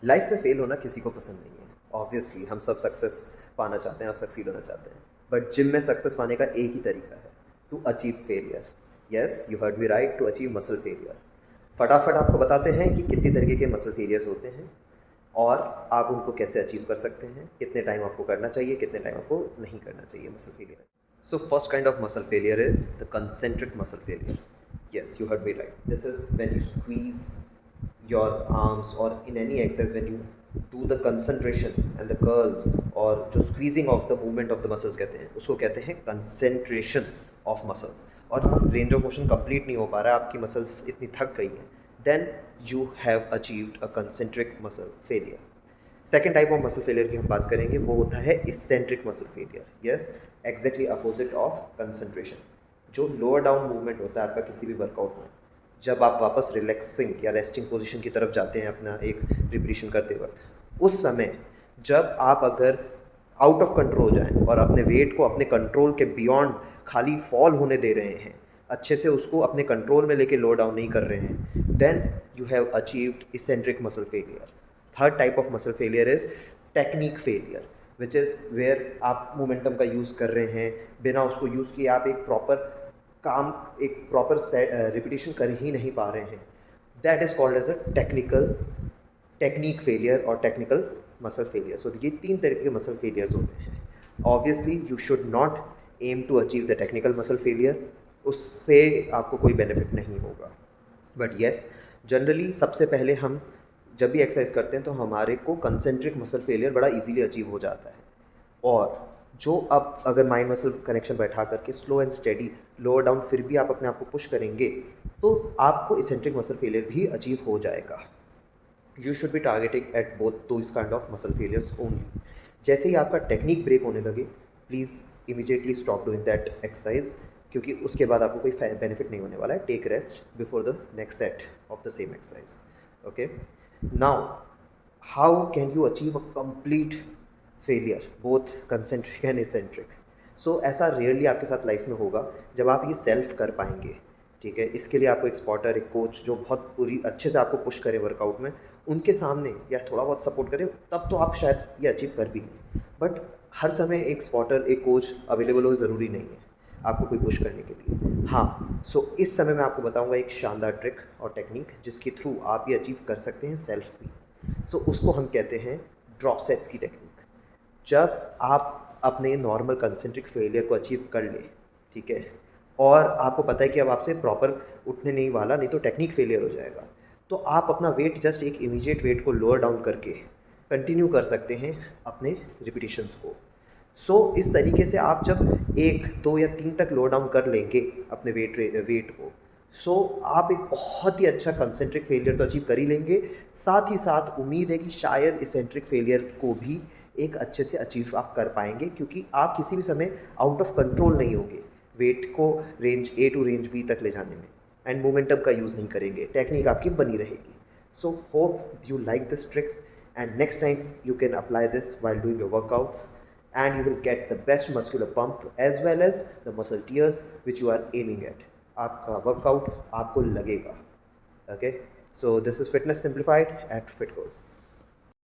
Life में fail होना किसी को पसंद नहीं है। ऑब्वियसली हम सब सक्सेस पाना चाहते हैं और सक्सीड होना चाहते हैं, बट जिम में सक्सेस पाने का एक ही तरीका है, to achieve failure. Yes, you heard me right, to achieve muscle failure. फटाफट आपको बताते हैं कि कितनी तरीके के मसल फेलियर्स होते हैं और आप उनको कैसे अचीव कर सकते हैं, कितने टाइम आपको करना चाहिए, कितने टाइम आपको नहीं करना चाहिए muscle failure. So first kind of muscle failure is the concentric muscle failure. Yes, you heard me right. This is when you squeeze your arms, or in any exercise when you do the concentration and the curls, और जो squeezing of the movement of the muscles कहते हैं, उसको कहते हैं concentration of muscles, और range of motion complete नहीं हो पा रहा है, आपकी muscles इतनी थक गई हैं, then you have achieved a concentric muscle failure. Second type of muscle failure की हम बात करेंगे, वो होता है eccentric muscle failure. Yes, exactly opposite of concentration. जो लोअर डाउन मूवमेंट होता है आपका किसी भी वर्कआउट में, जब आप वापस रिलैक्सिंग या रेस्टिंग पोजीशन की तरफ जाते हैं अपना एक रिपीटिशन करते वक्त, उस समय जब आप अगर आउट ऑफ कंट्रोल जाएं और अपने वेट को अपने कंट्रोल के बियॉन्ड खाली फॉल होने दे रहे हैं, अच्छे से उसको अपने कंट्रोल में लेके लो डाउन नहीं कर रहे हैं, then you have achieved eccentric muscle failure. Third type of muscle failure is technique failure, which is where आप मोमेंटम का यूज़ कर रहे हैं, बिना उसको यूज़ किए आप एक प्रॉपर रिपीटिशन कर ही नहीं पा रहे हैं। That is called as a technique failure और टेक्निकल मसल फेलियर। सो ये तीन तरीके के मसल फेलियर्स होते हैं। Obviously you should not aim to achieve the technical muscle failure, उससे आपको कोई बेनिफिट नहीं होगा। बट येस, जनरली सबसे पहले हम जब भी एक्सरसाइज करते हैं तो हमारे को कंसेंट्रिक मसल फेलियर बड़ा इजीली अचीव हो जाता है। और जो अब अगर माइंड मसल कनेक्शन बैठा करके slow and steady lower down फिर भी आप अपने आप को पुश करेंगे, तो आपको इसेंट्रिक मसल फेलियर भी अचीव हो जाएगा। You should be targeting at both those kind of muscle failures only. जैसे ही आपका टेक्निक ब्रेक होने लगे, please immediately stop doing that exercise, क्योंकि उसके बाद आपको कोई बेनिफिट नहीं होने वाला है। Take rest before the next set of the same exercise. Okay, now how can you achieve a complete failure both concentric and eccentric? So ऐसा रेयरली आपके साथ लाइफ में होगा जब आप ये सेल्फ कर पाएंगे। ठीक है, इसके लिए आपको एक स्पॉटर, एक कोच जो बहुत पूरी अच्छे से आपको पुश करे वर्कआउट में, उनके सामने या थोड़ा बहुत सपोर्ट करे, तब तो आप शायद ये अचीव कर भी लें। बट हर समय एक स्पॉटर, एक कोच अवेलेबल हो ज़रूरी नहीं है आपको कोई पुश करने के लिए। हाँ, सो इस समय मैं आपको बताऊंगा एक शानदार ट्रिक और टेक्निक जिसके थ्रू आप ये अचीव कर सकते हैं सेल्फ भी। सो उसको हम कहते हैं ड्रॉप सेट्स की टेक्निक। जब आप अपने नॉर्मल कंसेंट्रिक फेलियर को अचीव कर लें, ठीक है, और आपको पता है कि अब आपसे प्रॉपर उठने नहीं वाला, नहीं तो टेक्निक फेलियर हो जाएगा, तो आप अपना वेट जस्ट एक इमीडिएट वेट को लोअर डाउन करके कंटिन्यू कर सकते हैं अपने रिपीटिशंस को। सो इस तरीके से आप जब 1, 2 या 3 तक लो डाउन कर लेंगे अपने वेट को, सो आप एक बहुत ही अच्छा कंसेंट्रिक फेलियर तो अचीव कर ही लेंगे। साथ ही साथ उम्मीद है कि शायद इसेंट्रिक फेलियर को भी एक अच्छे से अचीव आप कर पाएंगे, क्योंकि आप किसी भी समय आउट ऑफ कंट्रोल नहीं होंगे वेट को range A to range B तक ले जाने में, एंड मोमेंटम का यूज़ नहीं करेंगे, टेक्निक आपकी बनी रहेगी। So hope you like this trick, and next time you can apply this while doing your workouts, and you will get the best muscular pump as well as the muscle tears which you are aiming at. आपका workout आपको लगेगा। Okay, so this is Fitness Simplified at FitGoal.